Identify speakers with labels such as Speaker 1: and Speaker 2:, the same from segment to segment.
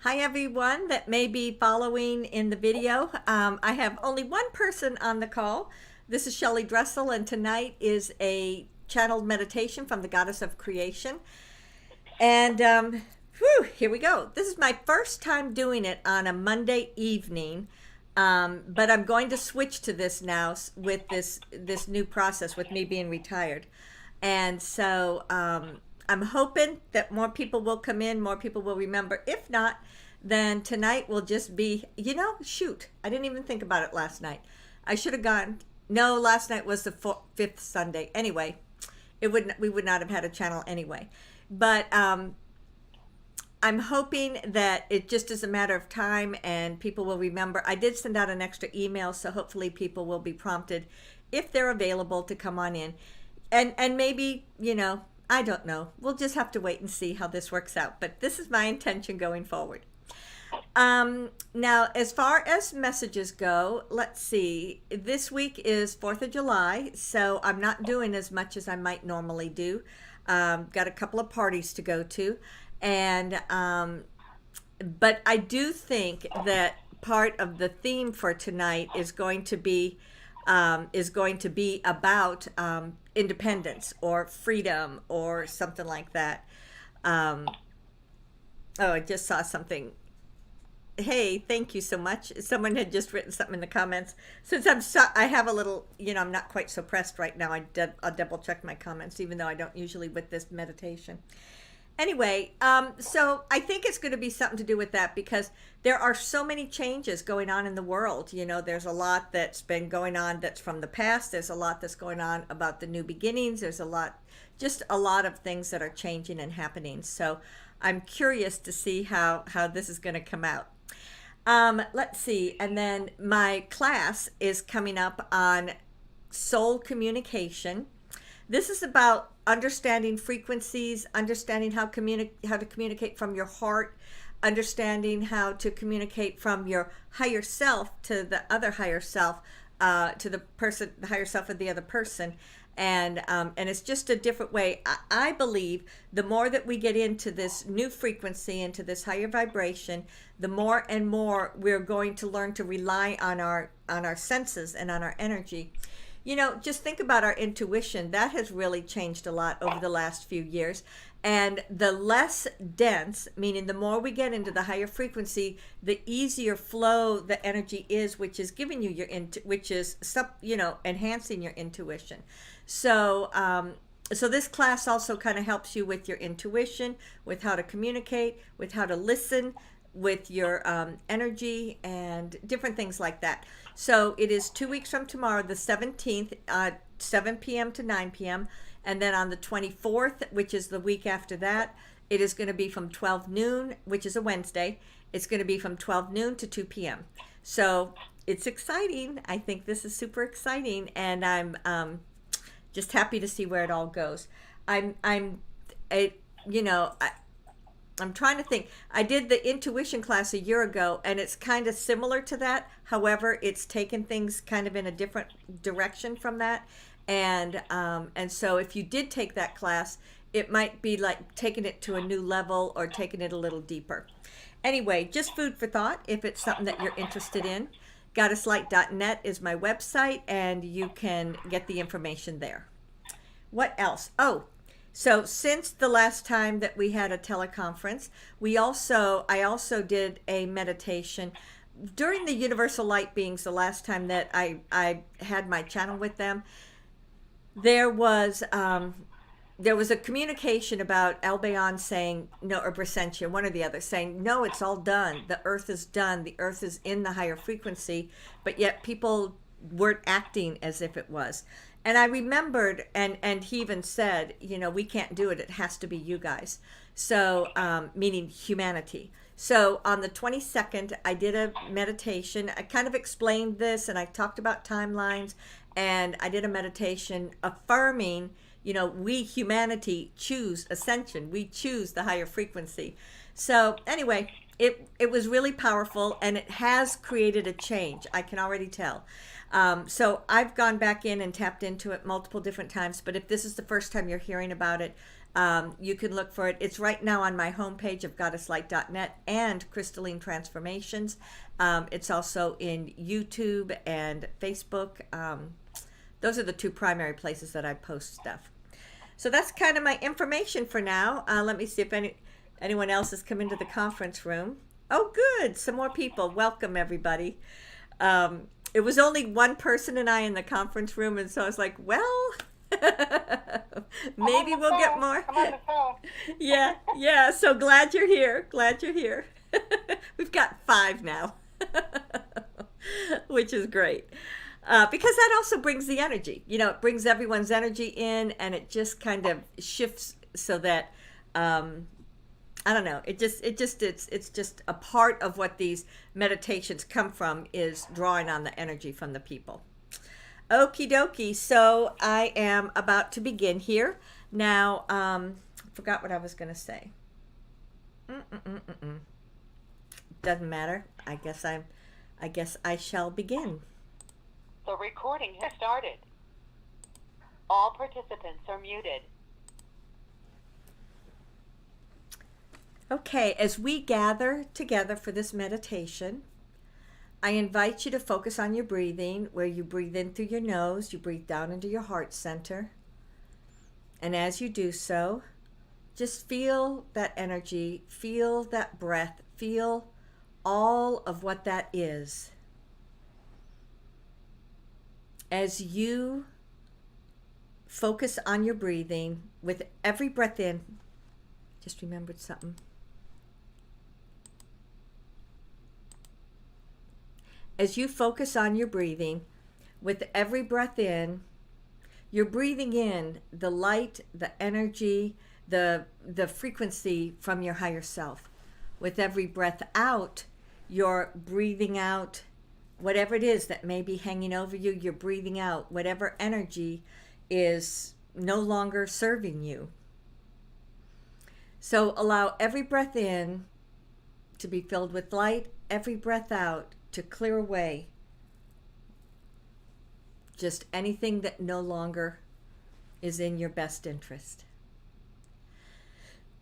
Speaker 1: Hi everyone that may be following in the video. I have only one person on the call. This is Shelley Dressel, and tonight is a channeled meditation from the Goddess of Creation. And here we go. This is my first time doing it on a Monday evening, but I'm going to switch to this now with this new process with me being retired. And so I'm hoping that more people will come in, more people will remember. If not, then tonight will just be, shoot, I didn't even think about it last night. I should have gone. No, last night was the fifth Sunday. Anyway, we would not have had a channel anyway. But I'm hoping that it just is a matter of time and people will remember. I did send out an extra email, so hopefully people will be prompted if they're available to come on in. And maybe, I don't know. We'll just have to wait and see how this works out. But this is my intention going forward. Now, as far as messages go, let's see. This week is 4th of July, so I'm not doing as much as I might normally do. Got a couple of parties to go to. And but I do think that part of the theme for tonight is going to be about independence or freedom or something like that. Oh, I just saw something. Hey, thank you so much. Someone had just written something in the comments. Since I have a little, I'm not quite so pressed right now. I'll double check my comments, even though I don't usually with this meditation. Anyway, so I think it's going to be something to do with that because there are so many changes going on in the world. There's a lot that's been going on that's from the past. There's a lot that's going on about the new beginnings. There's just a lot of things that are changing and happening. So I'm curious to see how this is going to come out. Let's see. And then my class is coming up on soul communication. This is about understanding frequencies, understanding how to communicate from your heart, understanding how to communicate from your higher self to the other higher self, to the higher self of the other person. And it's just a different way. I believe the more that we get into this new frequency, into this higher vibration, the more and more we're going to learn to rely on our senses and on our energy. Just think about our intuition. That has really changed a lot over the last few years. And the less dense, meaning the more we get into the higher frequency, the easier flow the energy is, which is giving you enhancing your intuition. So, so this class also kind of helps you with your intuition, with how to communicate, with how to listen, with your energy and different things like that. So it is 2 weeks from tomorrow, the 17th, 7 p.m. to 9 p.m. And then on the 24th, which is the week after that, it is going to be from 12 noon, which is a Wednesday. It's going to be from 12 noon to 2 p.m. So it's exciting. I think this is super exciting. And I'm just happy to see where it all goes. I'm trying to think. I did the intuition class a year ago, and it's kind of similar to that. However, it's taken things kind of in a different direction from that. And so if you did take that class, it might be like taking it to a new level or taking it a little deeper. Anyway, just food for thought if it's something that you're interested in. goddesslight.net is my website, and you can get the information there. What else? Oh, so since the last time that we had a teleconference, I also did a meditation during the Universal Light Beings. The last time that I had my channel with them, there was a communication about Albayon saying no, or Brasentia, one or the other, saying no, it's all done. The earth is done. The earth is in the higher frequency, but yet people weren't acting as if it was. And I remembered, and he even said, we can't do it. It has to be you guys. So, meaning humanity. So on the 22nd, I did a meditation. I kind of explained this, and I talked about timelines, and I did a meditation affirming, we humanity choose ascension. We choose the higher frequency. So anyway, it was really powerful, and it has created a change. I can already tell. So I've gone back in and tapped into it multiple different times, but if this is the first time you're hearing about it, You can look for it. It's right now on my homepage of goddesslight.net and Crystalline Transformations. It's also in YouTube and Facebook. Those are the two primary places that I post stuff. So that's kind of my information for now. Let me see if anyone else has come into the conference room. Oh, good. Some more people. Welcome, everybody. It was only one person and I in the conference room, and so I was like, well, maybe we'll get more.
Speaker 2: I'm on the phone.
Speaker 1: Yeah. So glad you're here. We've got 5 now, which is great. Because that also brings the energy. It brings everyone's energy in, and it just kind of shifts so that I don't know. It's just a part of what these meditations come from, is drawing on the energy from the people. Okie dokie. So I am about to begin here now. Forgot what I was going to say. Doesn't matter. I guess I shall begin.
Speaker 2: The recording has started. All participants are muted.
Speaker 1: Okay, as we gather together for this meditation, I invite you to focus on your breathing, where you breathe in through your nose, you breathe down into your heart center. And as you do so, just feel that energy, feel that breath, feel all of what that is. As you focus on your breathing, with every breath in, just remembered something. As you focus on your breathing, with every breath in, you're breathing in the light, the energy, the frequency from your higher self. With every breath out, you're breathing out whatever it is that may be hanging over you. You're breathing out whatever energy is no longer serving you. So allow every breath in to be filled with light, every breath out to clear away just anything that no longer is in your best interest.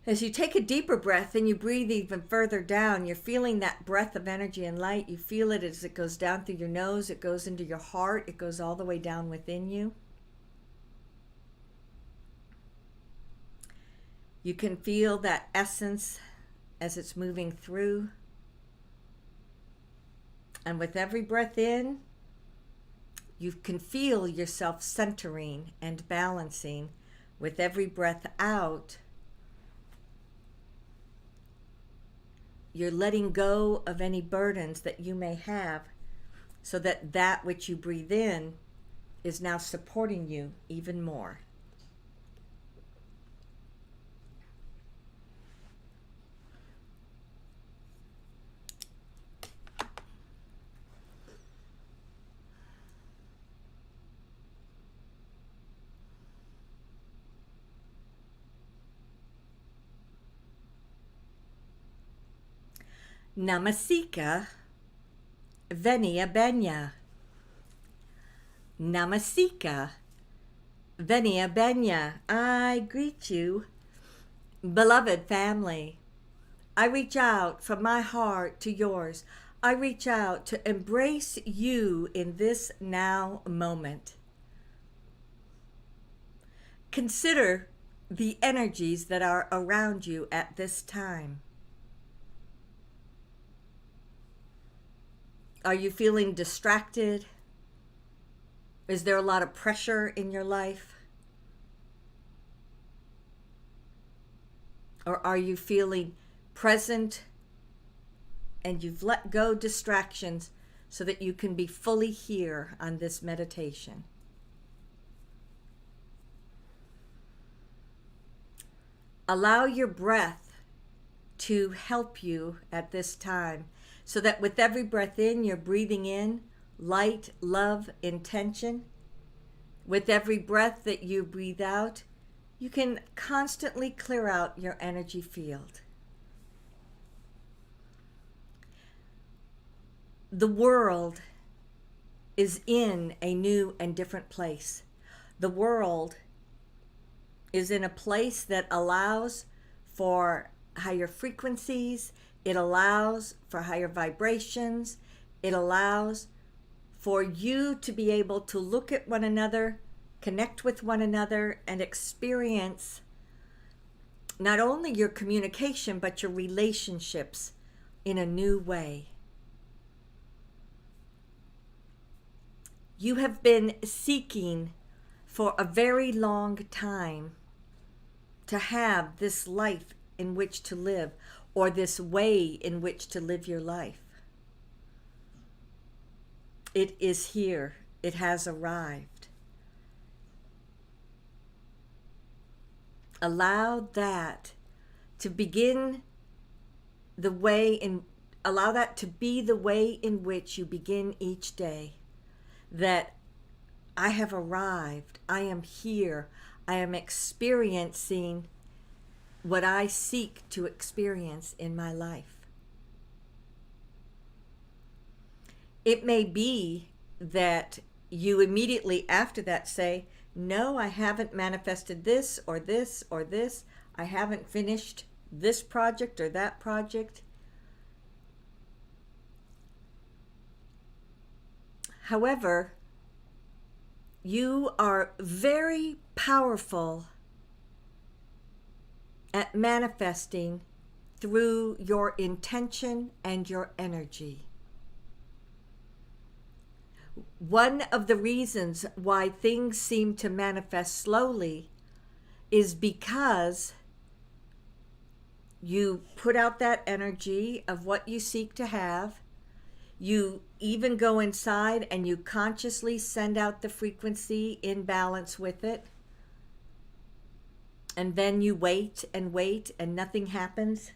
Speaker 1: As you take a deeper breath and you breathe even further down, you're feeling that breath of energy and light. You feel it as it goes down through your nose, it goes into your heart, it goes all the way down within you. You can feel that essence as it's moving through. And with every breath in, you can feel yourself centering and balancing. With every breath out, you're letting go of any burdens that you may have, so that that which you breathe in is now supporting you even more. Namasika Venia Benya. Namasika Venia Benya. I greet you, beloved family. I reach out from my heart to yours. I reach out to embrace you in this now moment. Consider the energies that are around you at this time. Are you feeling distracted? Is there a lot of pressure in your life? Or are you feeling present and you've let go distractions so that you can be fully here on this meditation? Allow your breath to help you at this time, so that with every breath in, you're breathing in light, love, intention. With every breath that you breathe out, you can constantly clear out your energy field. The world is in a new and different place. The world is in a place that allows for higher frequencies, it allows for higher vibrations, it allows for you to be able to look at one another, connect with one another, and experience not only your communication, but your relationships in a new way. You have been seeking for a very long time to have this life in which to live, or this way in which to live your life. It is here. It has arrived. Allow that to begin the way in, allow that to be the way in which you begin each day. That I have arrived, I am here, I am experiencing what I seek to experience in my life. It may be that you immediately after that say, no, I haven't manifested this or this or this. I haven't finished this project or that project. However, you are very powerful at manifesting through your intention and your energy. One of the reasons why things seem to manifest slowly is because you put out that energy of what you seek to have. You even go inside and you consciously send out the frequency in balance with it. And then you wait and nothing happens.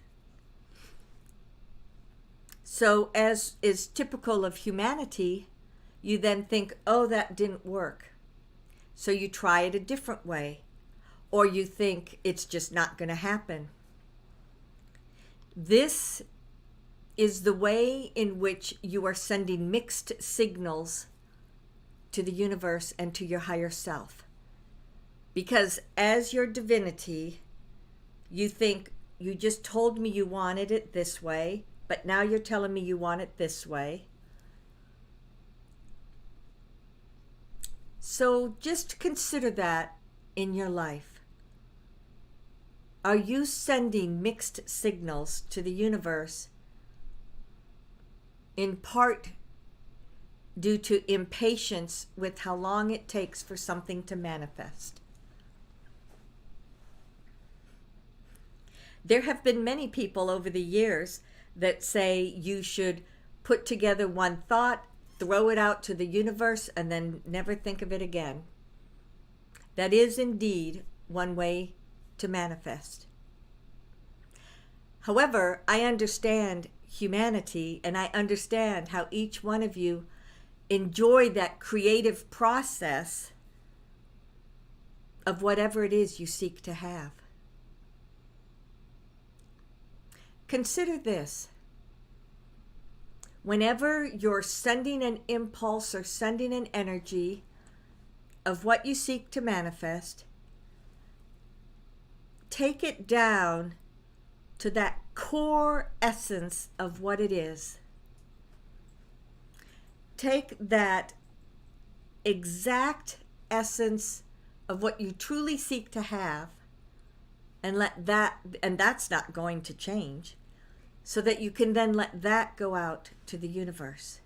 Speaker 1: So, as is typical of humanity, you then think, oh, that didn't work. So you try it a different way. Or you think it's just not going to happen. This is the way in which you are sending mixed signals to the universe and to your higher self. Because as your divinity, you think, you just told me you wanted it this way, but now you're telling me you want it this way. So just consider that in your life. Are you sending mixed signals to the universe in part due to impatience with how long it takes for something to manifest? There have been many people over the years that say you should put together one thought, throw it out to the universe, and then never think of it again. That is indeed one way to manifest. However, I understand humanity, and I understand how each one of you enjoy that creative process of whatever it is you seek to have. Consider this. Whenever you're sending an impulse or sending an energy of what you seek to manifest, take it down to that core essence of what it is. Take that exact essence of what you truly seek to have and let that, and that's not going to change, so that you can then let that go out to the universe.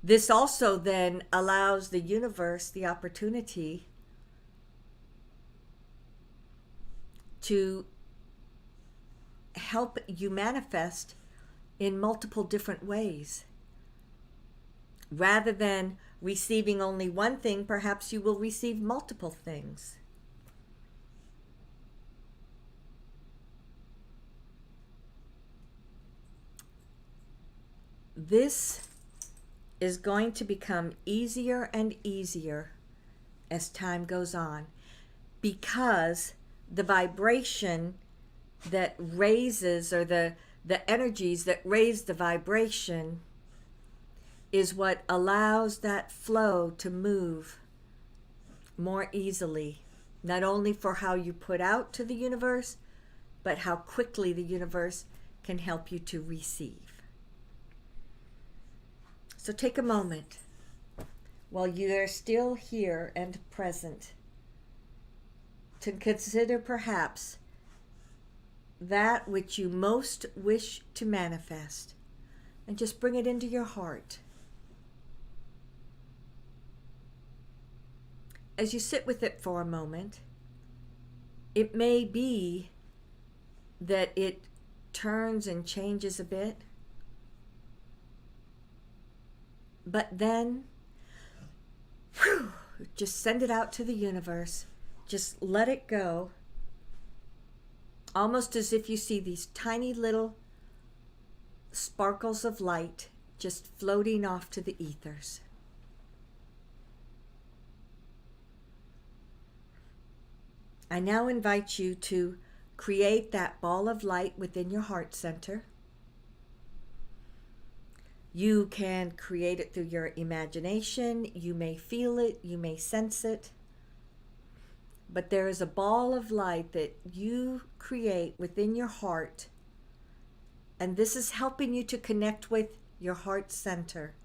Speaker 1: This also then allows the universe the opportunity to help you manifest in multiple different ways. Rather than receiving only one thing, perhaps you will receive multiple things. This is going to become easier and easier as time goes on, because the vibration that raises, or the energies that raise the vibration, is what allows that flow to move more easily not only for how you put out to the universe, but how quickly the universe can help you to receive. So take a moment while you are still here and present to consider perhaps that which you most wish to manifest, and just bring it into your heart. As you sit with it for a moment, it may be that it turns and changes a bit, but then just send it out to the universe. Just let it go, almost as if you see these tiny little sparkles of light just floating off to the ethers. I now invite you to create that ball of light within your heart center. You can create it through your imagination. You may feel it, you may sense it. But there is a ball of light that you create within your heart, and this is helping you to connect with your heart center.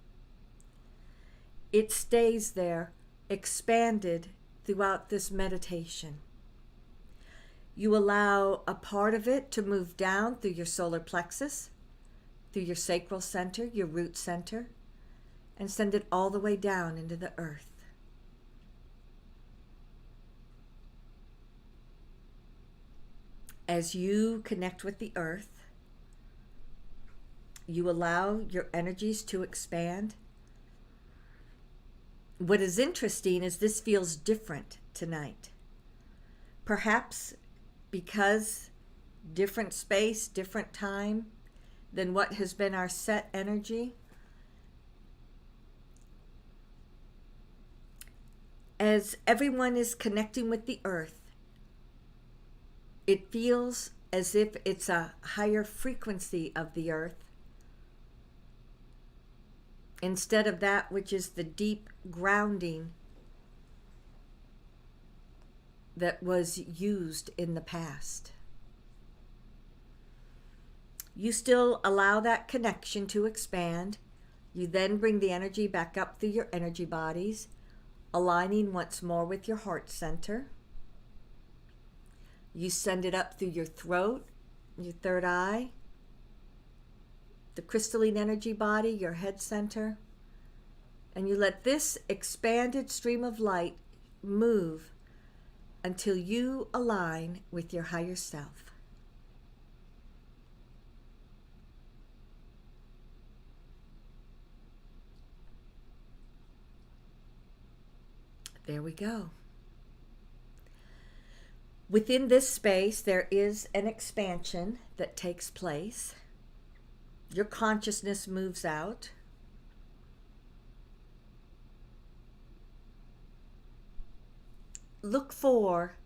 Speaker 1: It stays there, expanded throughout this meditation. You allow a part of it to move down through your solar plexus, through your sacral center, your root center, and send it all the way down into the earth. As you connect with the earth, you allow your energies to expand. What is interesting is this feels different tonight. Perhaps because different space, different time than what has been our set energy. As everyone is connecting with the earth, it feels as if it's a higher frequency of the earth instead of that which is the deep grounding that was used in the past. You still allow that connection to expand. You then bring the energy back up through your energy bodies, aligning once more with your heart center. You send it up through your throat, your third eye, the crystalline energy body, your head center, and you let this expanded stream of light move until you align with your higher self. There we go. Within this space, there is an expansion that takes place. Your consciousness moves out. Look for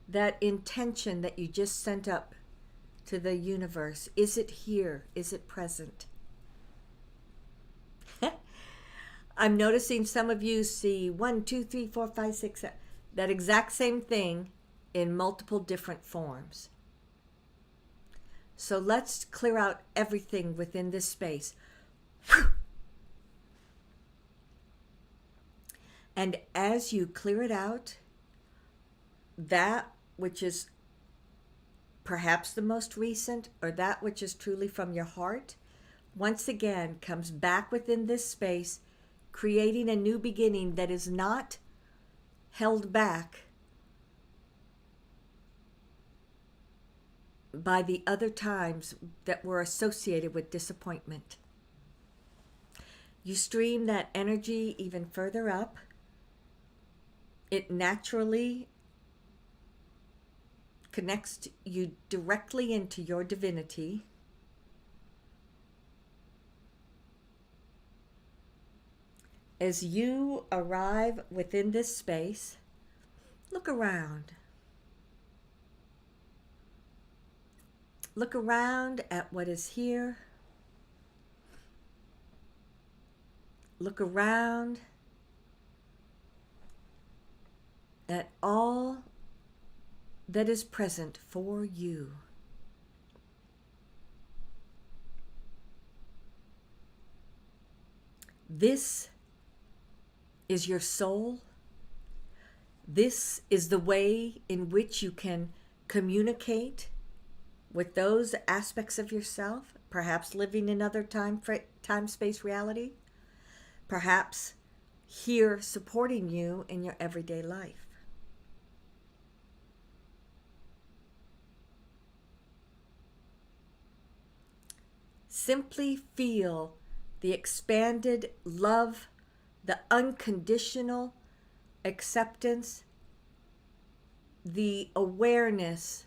Speaker 1: that intention that you just sent up to the universe. Is it here? Is it present? I'm noticing some of you see 1, 2, 3, 4, 5, 6, 7, that exact same thing in multiple different forms. So let's clear out everything within this space. And as you clear it out, that which is perhaps the most recent or that which is truly from your heart, once again comes back within this space, creating a new beginning that is not held back by the other times that were associated with disappointment. You stream that energy even further up. It naturally connects you directly into your divinity. As you arrive within this space, look around. Look around at what is here. Look around at all that is present for you. This is your soul. This is the way in which you can communicate with those aspects of yourself, perhaps living in other time-space reality, perhaps here supporting you in your everyday life. Simply feel the expanded love, the unconditional acceptance, the awareness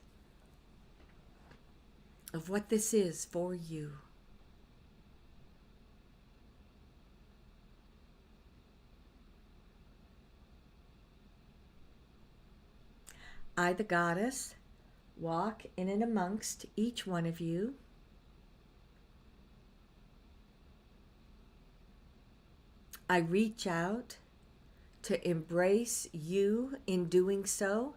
Speaker 1: of what this is for you. I, the goddess, walk in and amongst each one of you. I reach out to embrace you in doing so.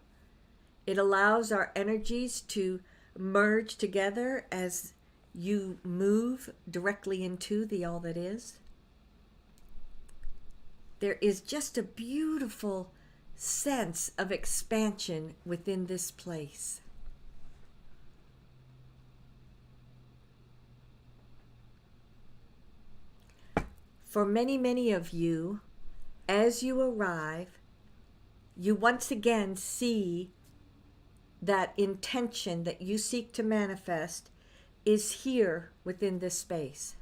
Speaker 1: It allows our energies to merge together as you move directly into the all that is. There is just a beautiful sense of expansion within this place. For many, many of you, as you arrive, you once again see that intention that you seek to manifest is here within this space.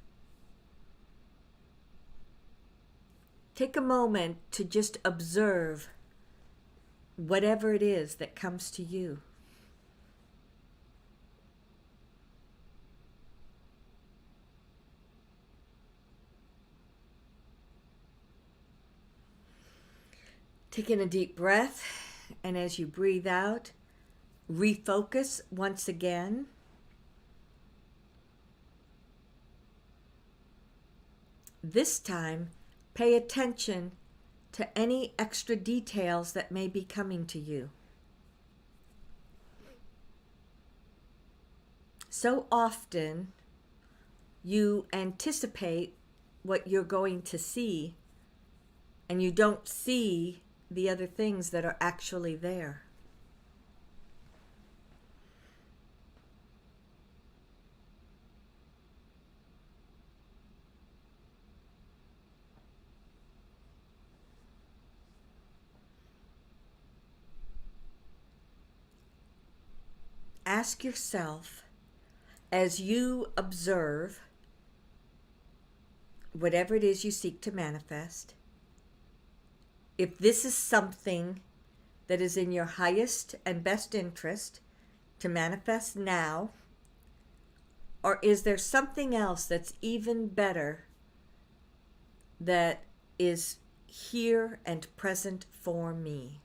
Speaker 1: Take a moment to just observe whatever it is that comes to you. Take in a deep breath, and as you breathe out, refocus once again. This time, pay attention to any extra details that may be coming to you. So often, you anticipate what you're going to see, and you don't see the other things that are actually there. Ask yourself, as you observe whatever it is you seek to manifest, if this is something that is in your highest and best interest to manifest now, or is there something else that's even better that is here and present for me?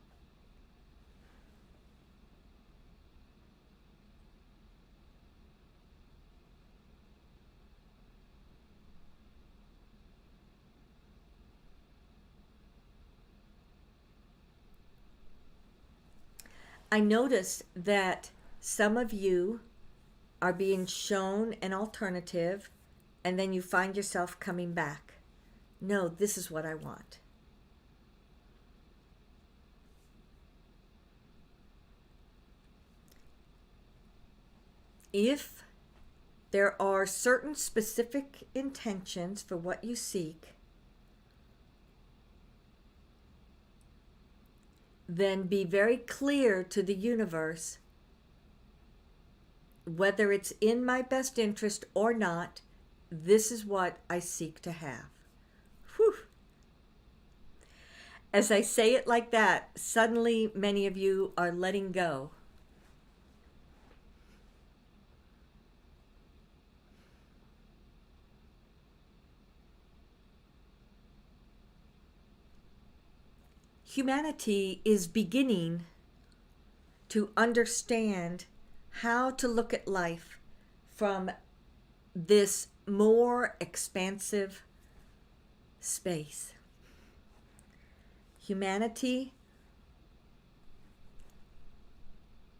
Speaker 1: I notice that some of you are being shown an alternative, and then you find yourself coming back. No, this is what I want. If there are certain specific intentions for what you seek, then be very clear to the universe whether it's in my best interest or not. This is what I seek to have. Whew. As I say it like that, suddenly many of you are letting go. Humanity is beginning to understand how to look at life from this more expansive space. Humanity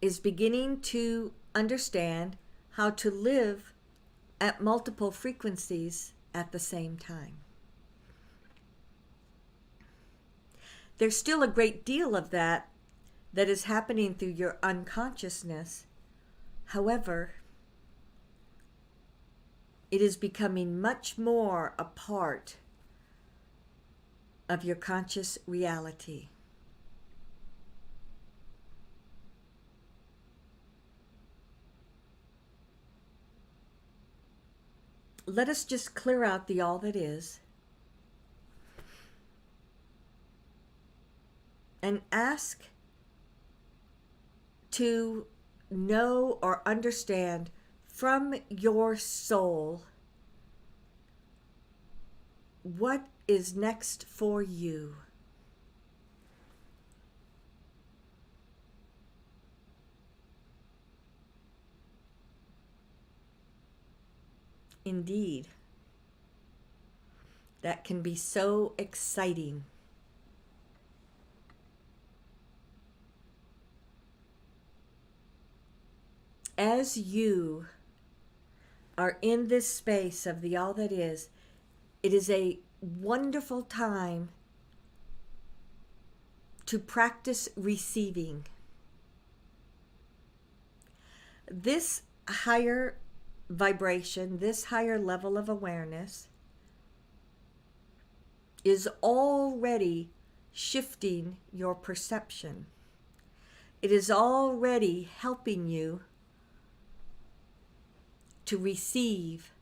Speaker 1: is beginning to understand how to live at multiple frequencies at the same time. There's still a great deal of that is happening through your unconsciousness. However, it is becoming much more a part of your conscious reality. Let us just clear out the all that is and ask to know or understand from your soul what is next for you. Indeed, that can be so exciting. As you are in this space of the all that is, it is a wonderful time to practice receiving. This higher vibration, this higher level of awareness is already shifting your perception. It is already helping you to receive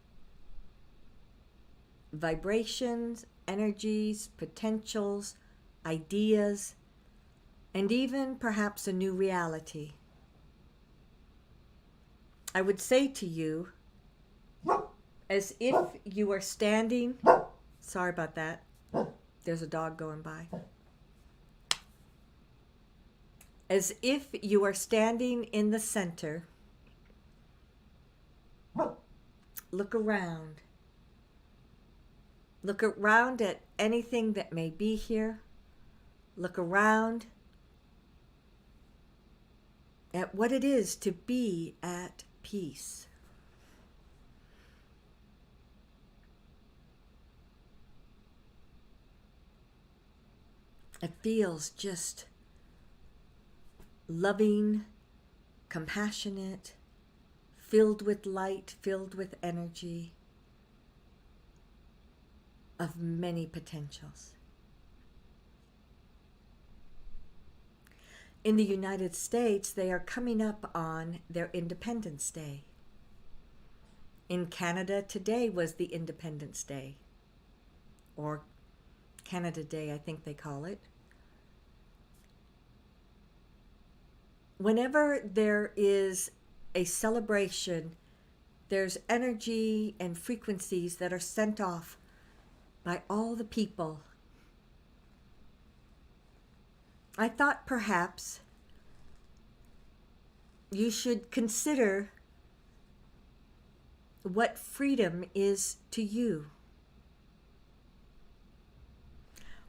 Speaker 1: vibrations, energies, potentials, ideas, and even perhaps a new reality. I would say to you, as if you are standing, sorry about that, there's a dog going by. As if you are standing in the center, look around. Look around at anything that may be here. Look around at what it is to be at peace. It feels just loving, compassionate, filled with light, filled with energy of many potentials. In the United States, they are coming up on their Independence Day. In Canada, today was the Independence Day, or Canada Day, I think they call it. Whenever there is a celebration, there's energy and frequencies that are sent off by all the people. I thought perhaps you should consider what freedom is to you.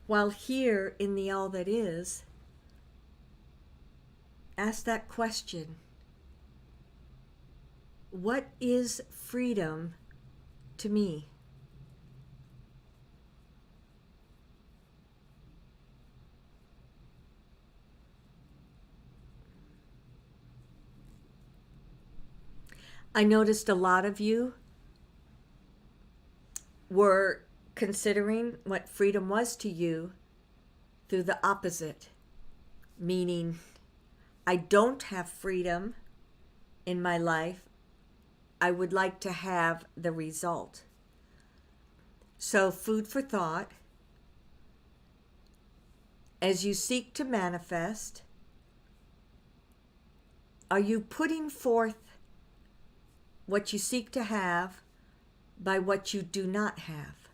Speaker 1: While here in the all that is, ask that question. What is freedom to me? I noticed a lot of you were considering what freedom was to you through the opposite, meaning I don't have freedom in my life. I would like to have the result. So, food for thought. As you seek to manifest, are you putting forth what you seek to have by what you do not have?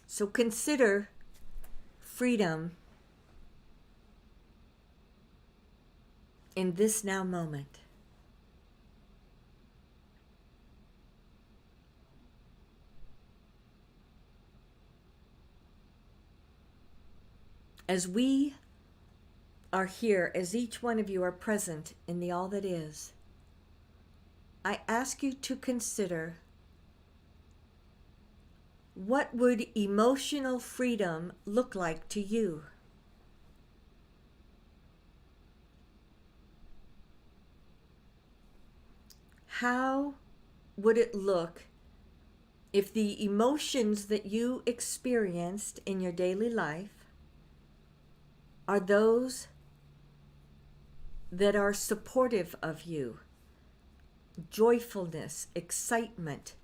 Speaker 1: So consider freedom in this now moment. As we are here, as each one of you are present in the all that is, I ask you to consider, what would emotional freedom look like to you? How would it look if the emotions that you experienced in your daily life are those that are supportive of you? Joyfulness, excitement,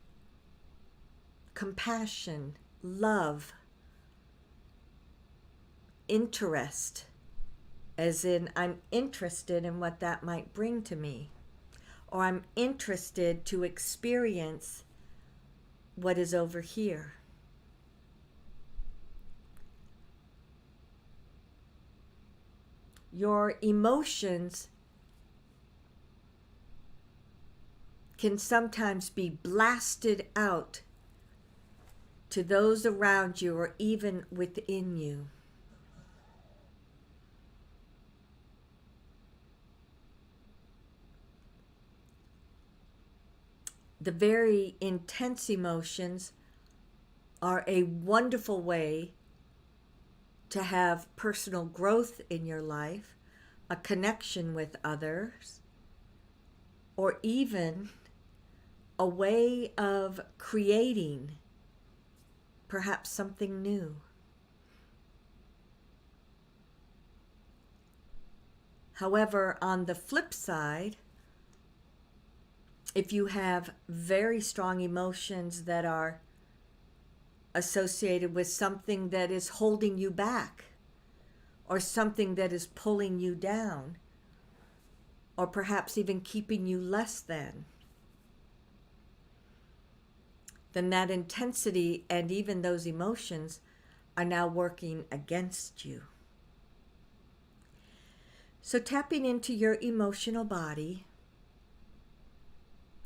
Speaker 1: compassion, love, interest, as in I'm interested in what that might bring to me, or I'm interested to experience what is over here. Your emotions can sometimes be blasted out to those around you or even within you. The very intense emotions are a wonderful way to have personal growth in your life, a connection with others, or even a way of creating perhaps something new. However, on the flip side, if you have very strong emotions that are associated with something that is holding you back, or something that is pulling you down, or perhaps even keeping you less than, then that intensity and even those emotions are now working against you. So tapping into your emotional body,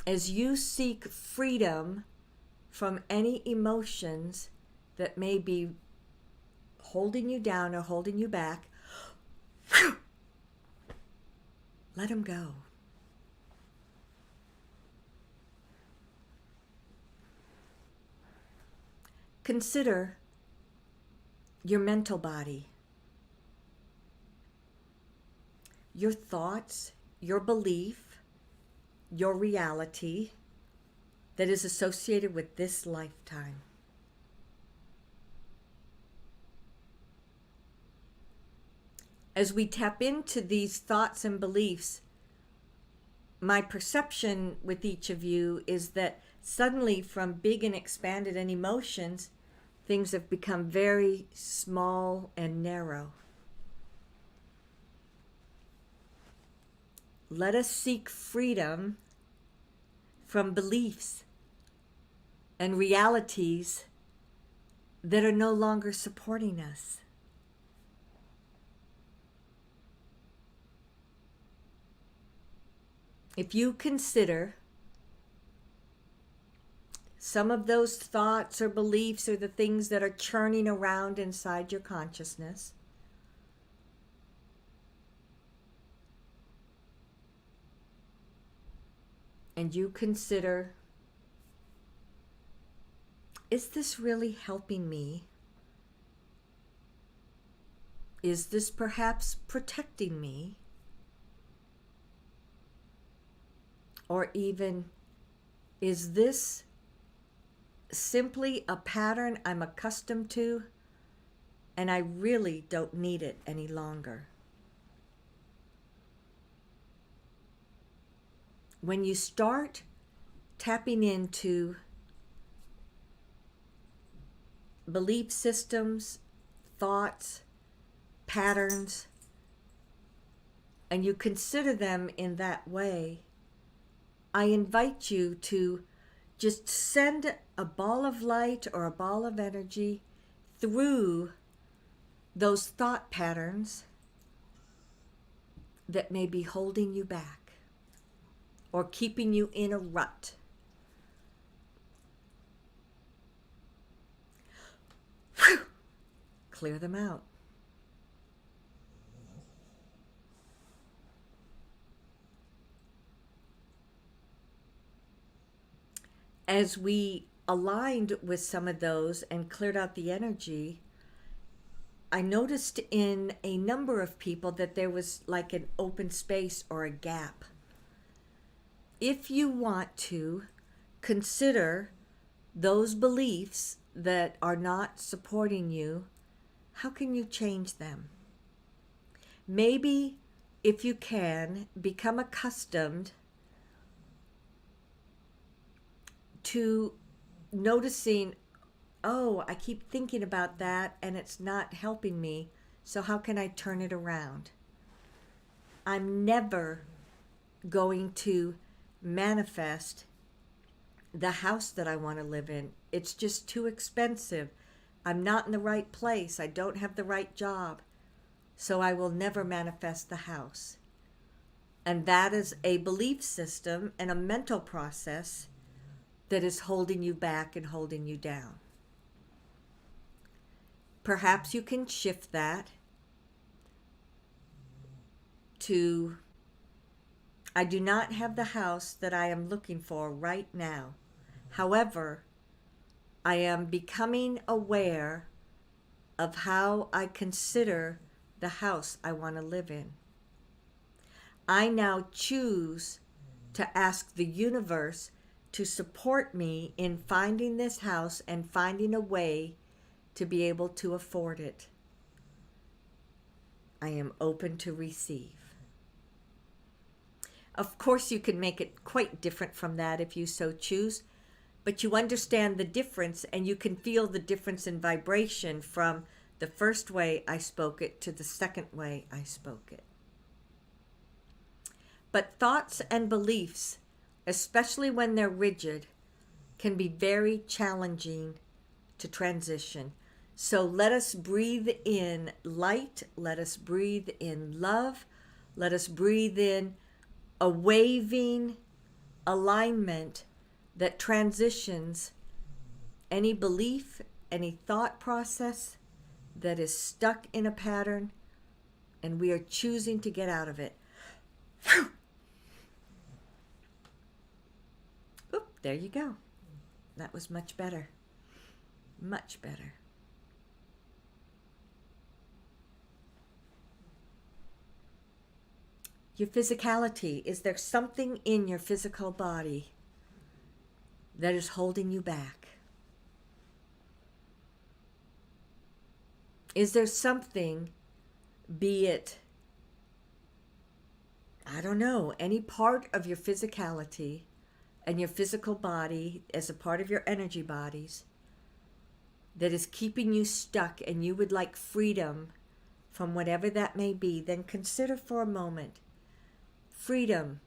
Speaker 1: as you seek freedom from any emotions that may be holding you down or holding you back, let them go. Consider your mental body, your thoughts, your belief, your reality that is associated with this lifetime. As we tap into these thoughts and beliefs, my perception with each of you is that suddenly, from big and expanded and emotions, things have become very small and narrow. Let us seek freedom from beliefs and realities that are no longer supporting us. If you consider some of those thoughts or beliefs or the things that are churning around inside your consciousness, and you consider, is this really helping me? Is this perhaps protecting me? Or even, is this simply a pattern I'm accustomed to and I really don't need it any longer? When you start tapping into belief systems, thoughts, patterns, and you consider them in that way, I invite you to just send a ball of light or a ball of energy through those thought patterns that may be holding you back or keeping you in a rut. Whew. Clear them out. as we aligned with some of those and cleared out the energy, I noticed in a number of people that there was like an open space or a gap. If you want to consider those beliefs that are not supporting you, how can you change them? Maybe, if you can, become accustomed to noticing, oh, I keep thinking about that and it's not helping me, so how can I turn it around? I'm never going to manifest the house that I want to live in. It's just too expensive. I'm not in the right place. I don't have the right job. So I will never manifest the house. And that is a belief system and a mental process that is holding you back and holding you down. Perhaps you can shift that to, I do not have the house that I am looking for right now. However, I am becoming aware of how I consider the house I want to live in. I now choose to ask the universe to support me in finding this house and finding a way to be able to afford it. I am open to receive. Of course, you can make it quite different from that if you so choose, but you understand the difference and you can feel the difference in vibration from the first way I spoke it to the second way I spoke it. But thoughts and beliefs, especially when they're rigid, can be very challenging to transition. So let us breathe in light, let us breathe in love, let us breathe in a waving alignment that transitions any belief, any thought process that is stuck in a pattern, and we are choosing to get out of it. Oop, there you go. That was much better. Much better. Your physicality. Is there something in your physical body that is holding you back? Is there something, be it, I don't know, any part of your physicality and your physical body as a part of your energy bodies that is keeping you stuck and you would like freedom from whatever that may be? Then consider for a moment freedom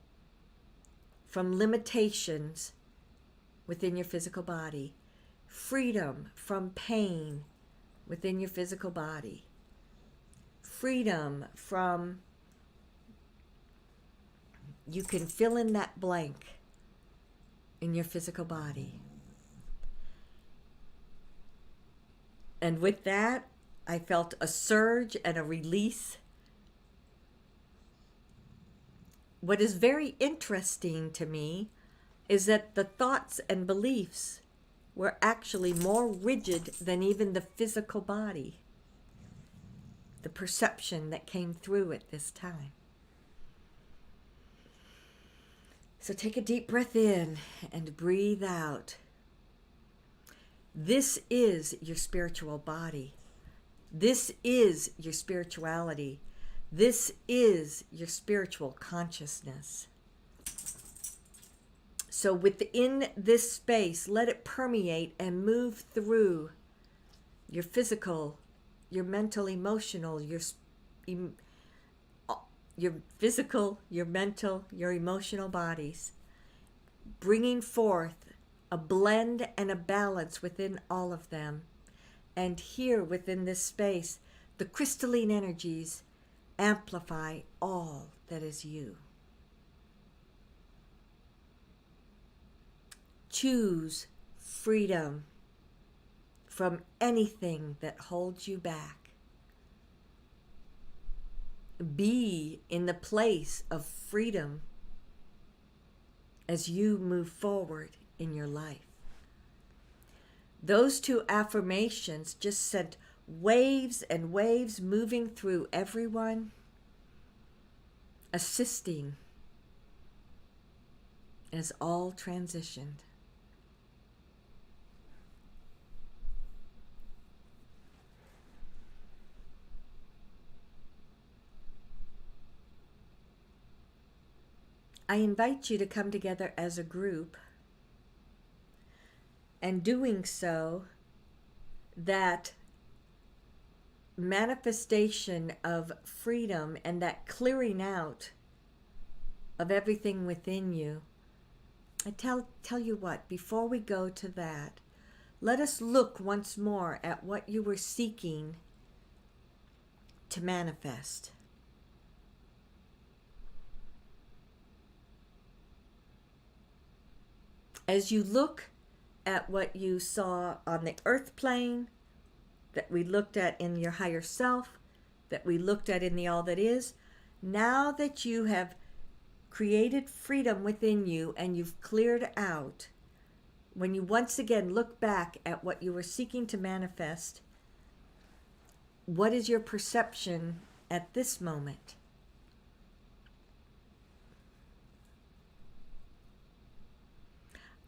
Speaker 1: from limitations within your physical body, freedom from pain within your physical body, freedom from, you can fill in that blank in your physical body. And with that, I felt a surge and a release. What is very interesting to me is that the thoughts and beliefs were actually more rigid than even the physical body, the perception that came through at this time. So take a deep breath in and breathe out. This is your spiritual body. This is your spirituality. This is your spiritual consciousness. So within this space, let it permeate and move through your physical, your mental, emotional, your physical, your mental, your emotional bodies, bringing forth a blend and a balance within all of them. And here within this space, the crystalline energies amplify all that is you. Choose freedom from anything that holds you back. Be in the place of freedom as you move forward in your life. Those two affirmations just sent waves and waves moving through everyone, assisting as all transitioned. I invite you to come together as a group, and doing so, that manifestation of freedom and that clearing out of everything within you. I tell you what, before we go to that, let us look once more at what you were seeking to manifest. As you look at what you saw on the earth plane, that we looked at in your higher self, that we looked at in the all that is, now that you have created freedom within you and you've cleared out, when you once again look back at what you were seeking to manifest, what is your perception at this moment?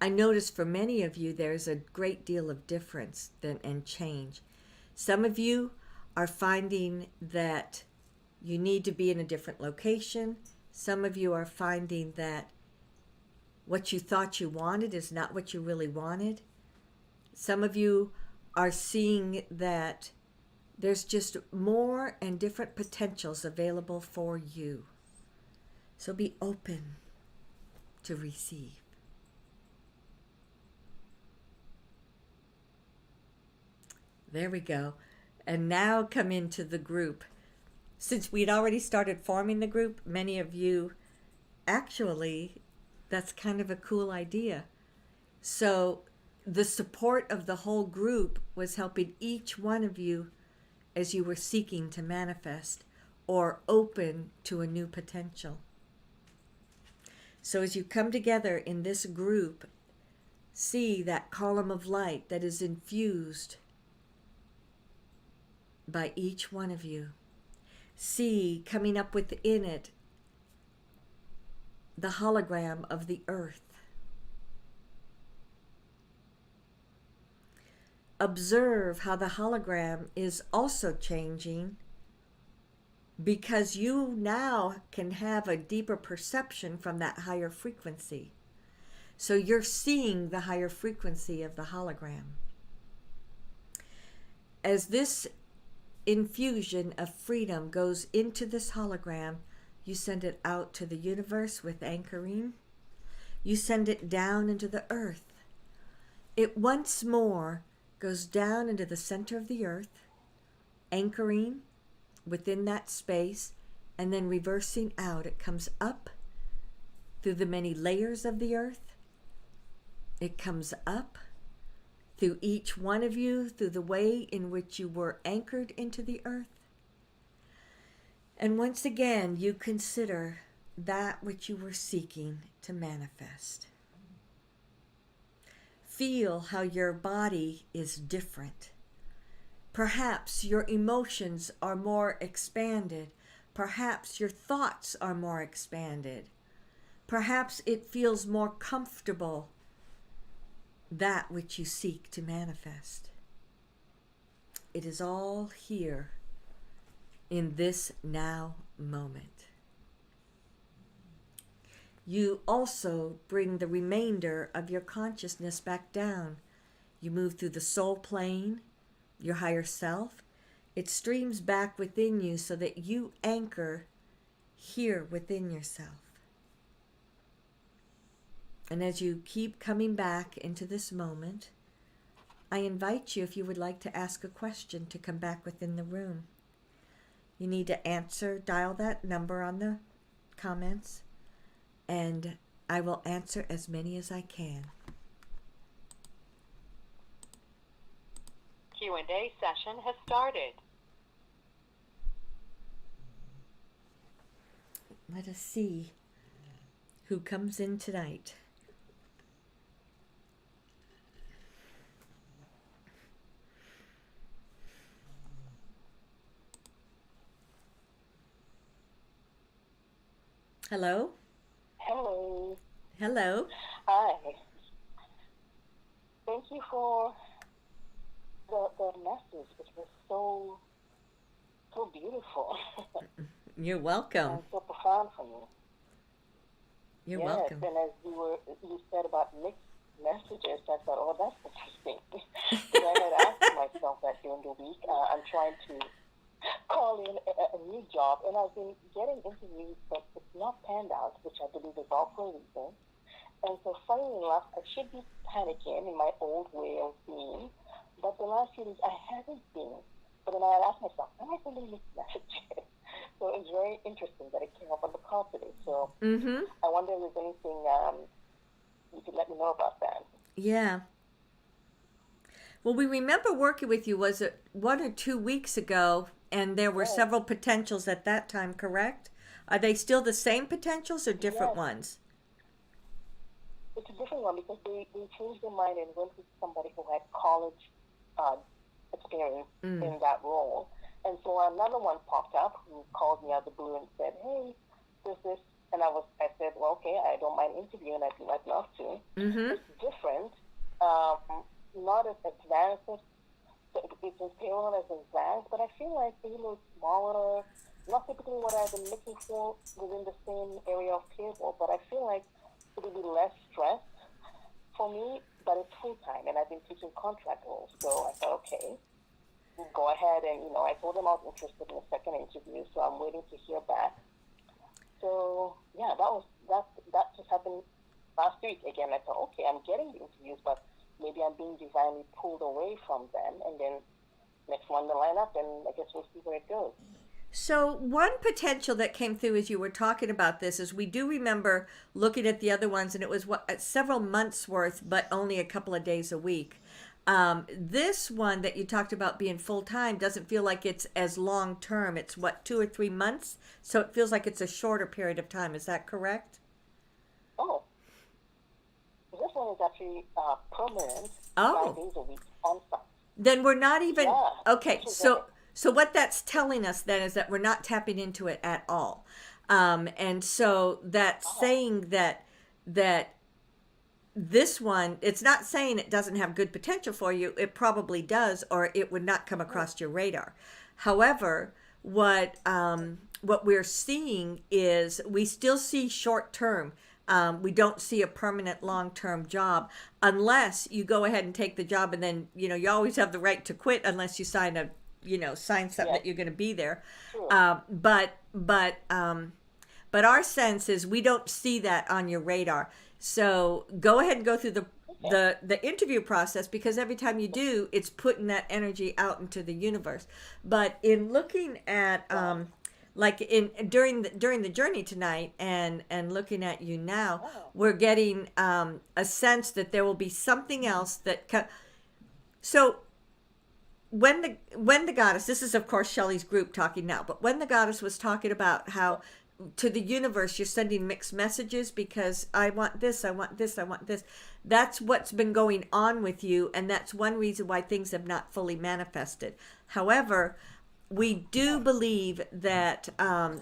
Speaker 1: I notice for many of you there's a great deal of difference and change. Some of you are finding that you need to be in a different location. Some of you are finding that what you thought you wanted is not what you really wanted. Some of you are seeing that there's just more and different potentials available for you. So be open to receive. There we go. And now come into the group. Since we'd already started forming the group, many of you, actually, that's kind of a cool idea. So the support of the whole group was helping each one of you as you were seeking to manifest or open to a new potential. So as you come together in this group, see that column of light that is infused by each one of you. See coming up within it the hologram of the earth. Observe how the hologram is also changing, because you now can have a deeper perception from that higher frequency. So you're seeing the higher frequency of the hologram. As this infusion of freedom goes into this hologram, you send it out to the universe with anchoring. You send it down into the earth. It once more goes down into the center of the earth, anchoring within that space, and then reversing out. It comes up through the many layers of the earth. It comes up through each one of you, through the way in which you were anchored into the earth. And once again, you consider that which you were seeking to manifest. Feel how your body is different. Perhaps your emotions are more expanded. Perhaps your thoughts are more expanded. Perhaps it feels more comfortable, that which you seek to manifest. It is all here in this now moment. You also bring the remainder of your consciousness back down. You move through the soul plane, your higher self. It streams back within you so that you anchor here within yourself. And as you keep coming back into this moment, I invite you, if you would like to ask a question, to come back within the room. You need to dial that number on the comments, and I will answer as many as I can.
Speaker 2: Q&A session has started.
Speaker 1: Let us see who comes in tonight. Hello?
Speaker 2: Hello.
Speaker 1: Hello?
Speaker 2: Hi. Thank you for the message. It was so beautiful
Speaker 1: You're welcome.
Speaker 2: and so profound for me.
Speaker 1: You're
Speaker 2: Yes,
Speaker 1: welcome.
Speaker 2: and as you said about mixed messages, I thought, oh, that's interesting. Because I had asked myself that during the week. I'm trying to call in a new job, and I've been getting interviews, but it's not panned out, which I believe is all for a reason. And so, funny enough, I should be panicking in my old way of being, but the last few days I haven't been. But then I asked myself, am I sending mixed messages? So it's very interesting that it came up on the call today. So
Speaker 1: Mm-hmm.
Speaker 2: I wonder if there's anything you could let me know about that.
Speaker 1: Yeah. Well, we remember working with you, was it 1 or 2 weeks ago, and there were
Speaker 2: Yes,
Speaker 1: several potentials at that time, correct? Are they still the same potentials or different
Speaker 2: yes,
Speaker 1: ones?
Speaker 2: it's a different one because they changed their mind and went with somebody who had college uh, experience
Speaker 1: Mm.
Speaker 2: in that role. And so another one popped up who called me out of the blue and said, "Hey, there's this," and I said, "Well, okay, I don't mind interviewing. I'd love to."
Speaker 1: Mm-hmm.
Speaker 2: It's different, um, not as advanced as it's in payroll as advanced, but I feel like a little smaller. Not typically what I've been looking for within the same area of payroll, but I feel like it will be less stress for me, but it's full time, and I've been teaching contract roles. So I thought, okay, go ahead, and I told them I was interested in a second interview, so I'm waiting to hear back. So yeah, that just happened last week again. I thought, okay, I'm getting the interviews, but maybe I'm being divinely pulled away from them, and then next one to line up, and I guess we'll see where it goes.
Speaker 1: So, one potential that came through as you were talking about this is we do remember looking at the other ones, and it was several months worth, but only a couple of days a week. This one that you talked about being full time doesn't feel like it's as long term. It's what, 2 or 3 months? So, it feels like it's a shorter period of time. Is that correct?
Speaker 2: Oh, this one is actually permanent, five
Speaker 1: Oh,
Speaker 2: days a week on site.
Speaker 1: then we're not even
Speaker 2: Yeah,
Speaker 1: okay.
Speaker 2: which is
Speaker 1: So what that's telling us then is that we're not tapping into it at all, and so that's
Speaker 2: oh,
Speaker 1: saying that this one, it's not saying it doesn't have good potential for you. It probably does, or it would not come
Speaker 2: hmm,
Speaker 1: across your radar. However, what we're seeing is we still see short term. We don't see a permanent long term job unless you go ahead and take the job, and then you always have the right to quit unless you sign something
Speaker 2: yes,
Speaker 1: that you're going to be there.
Speaker 2: true.
Speaker 1: But our sense is we don't see that on your radar. So go ahead and go through the
Speaker 2: Okay,
Speaker 1: the interview process, because every time you do, it's putting that energy out into the universe. But in looking at
Speaker 2: right.
Speaker 1: like in during the journey tonight, and looking at you now,
Speaker 2: Oh,
Speaker 1: we're getting a sense that there will be something else so when the goddess, this is of course Shelley's group talking now, but when the goddess was talking about how to the universe you're sending mixed messages because I want this, I want this, I want this, that's what's been going on with you, and that's one reason why things have not fully manifested. However, we do
Speaker 2: right.
Speaker 1: believe that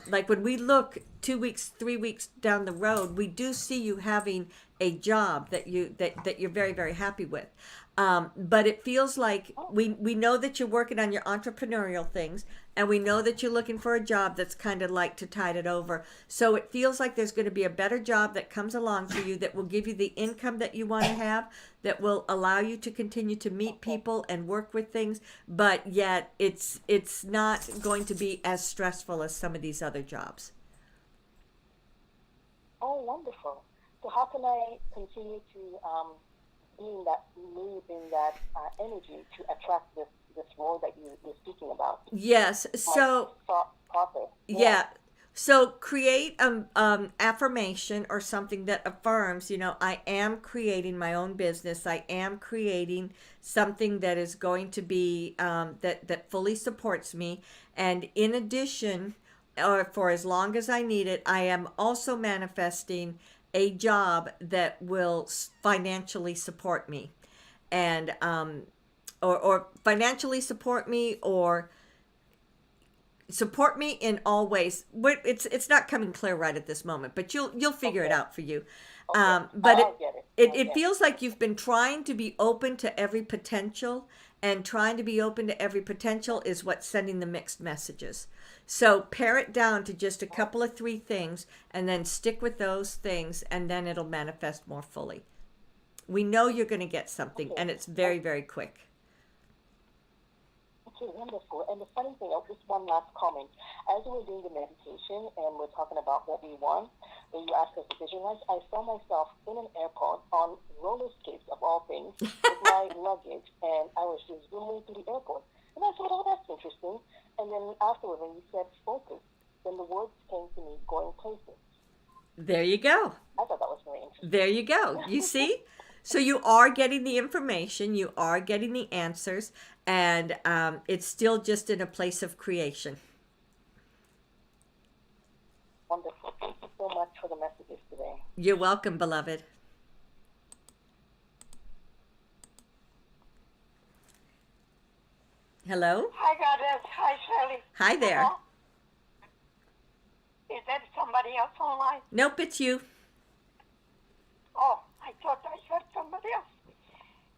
Speaker 1: like when we look 2 weeks 3 weeks down the road, we do see you having a job that you're very very happy with, but it feels like
Speaker 2: Oh,
Speaker 1: we know that you're working on your entrepreneurial things, and we know that you're looking for a job that's kind of like to tide it over. So it feels like there's going to be a better job that comes along for you that will give you the income that you want to have, that will allow you to continue to meet
Speaker 2: okay.
Speaker 1: people and work with things, but yet it's not going to be as stressful as some of these other jobs.
Speaker 2: Oh, wonderful. So how can I continue to be in that mood, in that energy to attract this role that you're speaking about?
Speaker 1: Yes.
Speaker 2: My
Speaker 1: So
Speaker 2: thought process. Yeah.
Speaker 1: yeah. So create affirmation or something that affirms, I am creating my own business. I am creating something that is going to be that fully supports me. And in addition, or for as long as I need it, I am also manifesting a job that will financially support me, and or financially support me, or support me in all ways. It's not coming clear right at this moment, but you'll figure it
Speaker 2: Okay.
Speaker 1: out for you.
Speaker 2: Okay.
Speaker 1: But
Speaker 2: I'll get it. I'll
Speaker 1: it
Speaker 2: get it.
Speaker 1: feels like you've been trying to be open to every potential, and trying to be open to every potential is what's sending the mixed messages. So pare it down to just a couple of three things, and then stick with those things, and then it'll manifest more fully. We know you're going to get something,
Speaker 2: Okay.
Speaker 1: and it's very, very quick.
Speaker 2: Okay, wonderful. And the funny thing, just one last comment. As we were doing the meditation and we're talking about what we want, when you asked us to visualize, I saw myself in an airport on roller skates, of all things, with my luggage, and I was just zooming through the airport. And I thought, oh, that's interesting. And then afterward, when you said focus, then the words came to me, going places.
Speaker 1: There you go.
Speaker 2: I thought that was very interesting.
Speaker 1: There you go. You see? So you are getting the information, you are getting the answers, and it's still just in a place of creation.
Speaker 2: Wonderful. Thank you so much for the messages today.
Speaker 1: You're welcome, beloved. Hello?
Speaker 3: Hi, Goddess. Hi, Shelley.
Speaker 1: Hi there.
Speaker 3: Hello? Is that somebody else online?
Speaker 1: Nope, it's you.
Speaker 3: Oh, I thought I heard somebody else.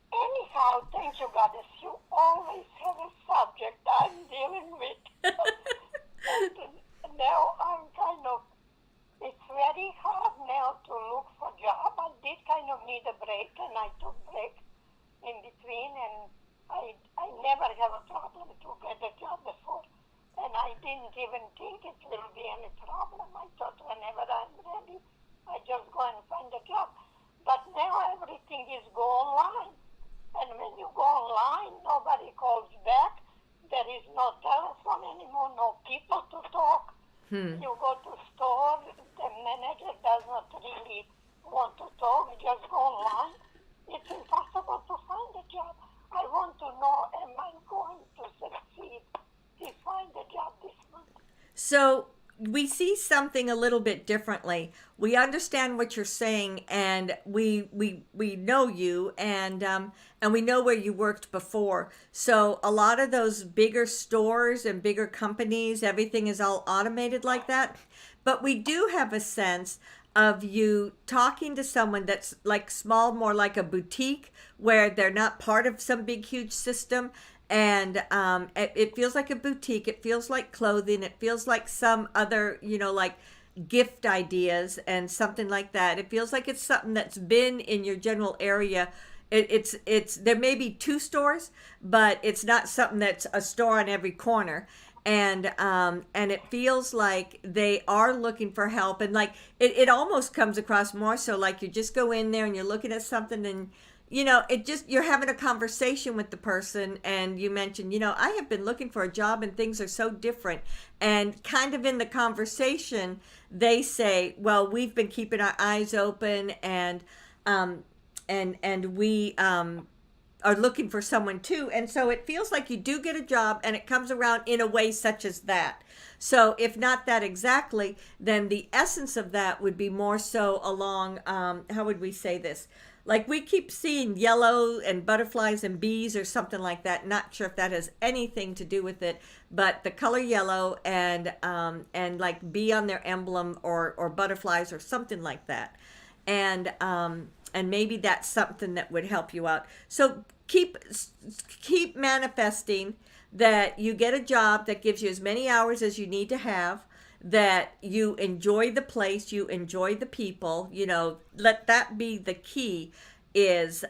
Speaker 3: Anyhow, thank you, Goddess. You always have a subject I'm dealing with. And now I'm kind of, it's very hard now to look for a job. I did kind of need a break, and I took break in between, and I never have a problem to get a job before. And I didn't even think it will be any problem. I thought whenever I'm ready, I just go and find a job. But now everything is go online. And when you go online, nobody calls back. There is no telephone anymore, no people to talk. You go to store, the manager does not really want to talk, just go online. It's impossible to find a job. I want to know, am I going to succeed to find a job this month?
Speaker 1: So we see something a little bit differently. We understand what you're saying, and we know you, and we know where you worked before. So a lot of those bigger stores and bigger companies, everything is all automated like that. But we do have a sense of you talking to someone that's like small, more like a boutique, where they're not part of some big huge system. And it feels like a boutique. It feels like clothing. It feels like some other, like gift ideas and something like that. It feels like it's something that's been in your general area. It's there may be two stores, but it's not something that's a store on every corner. And it feels like they are looking for help, and like it almost comes across more so like you just go in there and you're looking at something, and it just, you're having a conversation with the person, and you mention, I have been looking for a job and things are so different. And kind of in the conversation, they say, well, we've been keeping our eyes open, and we are looking for someone too. And so it feels like you do get a job, and it comes around in a way such as that. So if not that exactly, then the essence of that would be more so along, how would we say this? Like we keep seeing yellow and butterflies and bees or something like that. Not sure if that has anything to do with it, but the color yellow and like bee on their emblem, or butterflies or something like that. And maybe that's something that would help you out. So keep manifesting that you get a job that gives you as many hours as you need to have, that you enjoy the place, you enjoy the people, let that be the key, is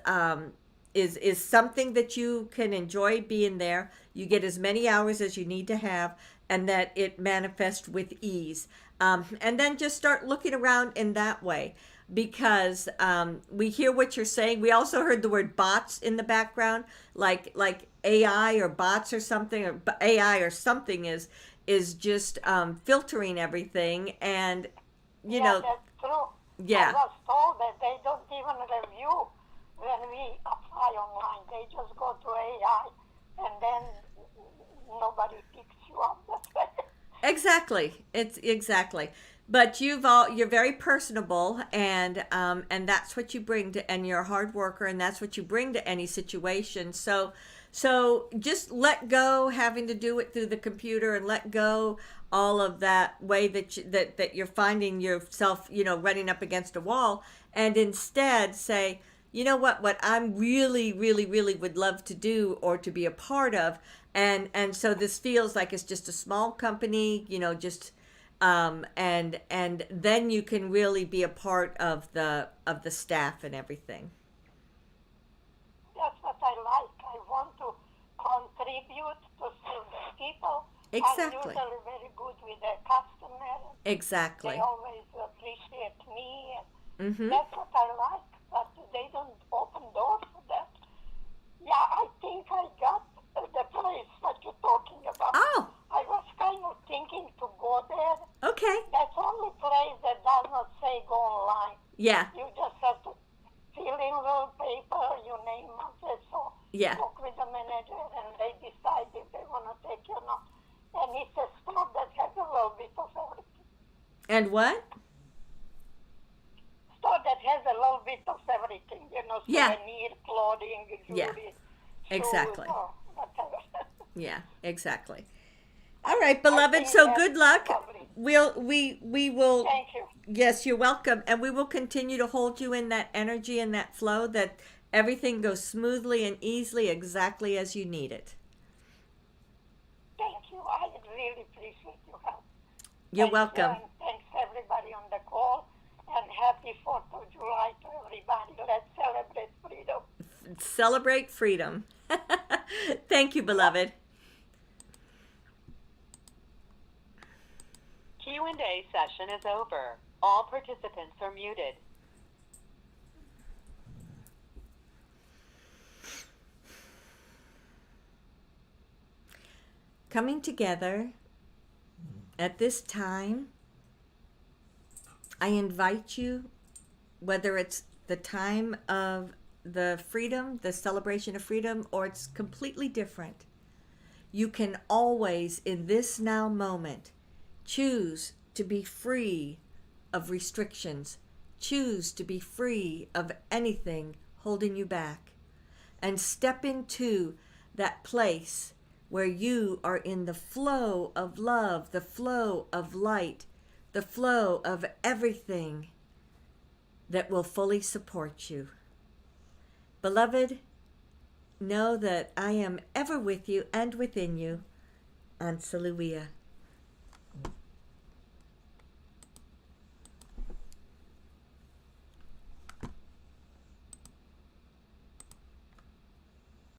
Speaker 1: something that you can enjoy being there. You get as many hours as you need to have, and that it manifests with ease. And then just start looking around in that way, because we hear what you're saying. We also heard the word bots in the background, like AI or bots or something, or AI or something is just filtering everything, and
Speaker 3: Yeah, that's true.
Speaker 1: yeah.
Speaker 3: I was told that they don't even review when we apply online. They just go to AI, and then nobody picks you up.
Speaker 1: Exactly. It's exactly. But you're very personable, and that's what you bring to, and you're a hard worker, and that's what you bring to any situation. So So just let go having to do it through the computer, and let go all of that way that you're finding yourself, running up against a wall, and instead say, you know what I'm really, really, really would love to do or to be a part of. And so this feels like it's just a small company, just and then you can really be a part of the staff and everything.
Speaker 3: That's what I like. I want to contribute to serve the people.
Speaker 1: Exactly.
Speaker 3: I'm usually very good with the customers.
Speaker 1: Exactly.
Speaker 3: They always appreciate me. And
Speaker 1: Mm-hmm.
Speaker 3: that's what I like, but they don't open doors for that. Yeah, I think I got the place that you're talking about.
Speaker 1: Oh,
Speaker 3: I was kind of thinking to go there.
Speaker 1: okay.
Speaker 3: That's the only place that does not say go online.
Speaker 1: Yeah.
Speaker 3: You just have to fill in a little paper, your name, and so
Speaker 1: Yeah.
Speaker 3: talk with the manager, and they decide if they want to take you or not. And it's a store that has a little bit of everything.
Speaker 1: And what?
Speaker 3: Store that has a little bit of everything,
Speaker 1: Yeah.
Speaker 3: souvenir, clothing,
Speaker 1: Yeah.
Speaker 3: jewelry,
Speaker 1: Exactly.
Speaker 3: shoes, or whatever.
Speaker 1: Yeah, exactly. All right, beloved.
Speaker 3: think
Speaker 1: So
Speaker 3: that's
Speaker 1: good luck.
Speaker 3: lovely.
Speaker 1: We will.
Speaker 3: Thank you.
Speaker 1: Yes, you're welcome, and we will continue to hold you in that energy and that flow, that everything goes smoothly and easily, exactly as you need it.
Speaker 3: Thank you. I really appreciate your help.
Speaker 1: You're
Speaker 3: Thanks,
Speaker 1: welcome.
Speaker 3: and thanks everybody on the call, and happy 4th of July to everybody. Let's celebrate freedom.
Speaker 1: Celebrate freedom. Thank you, beloved.
Speaker 4: Q&A session is over. All participants are muted.
Speaker 1: Coming together at this time, I invite you, whether it's the time of the freedom, the celebration of freedom, or it's completely different, you can always, in this now moment, choose to be free of restrictions, choose to be free of anything holding you back, and step into that place where you are in the flow of love, the flow of light, the flow of everything that will fully support you. Beloved, know that I am ever with you and within you. Ansaluia.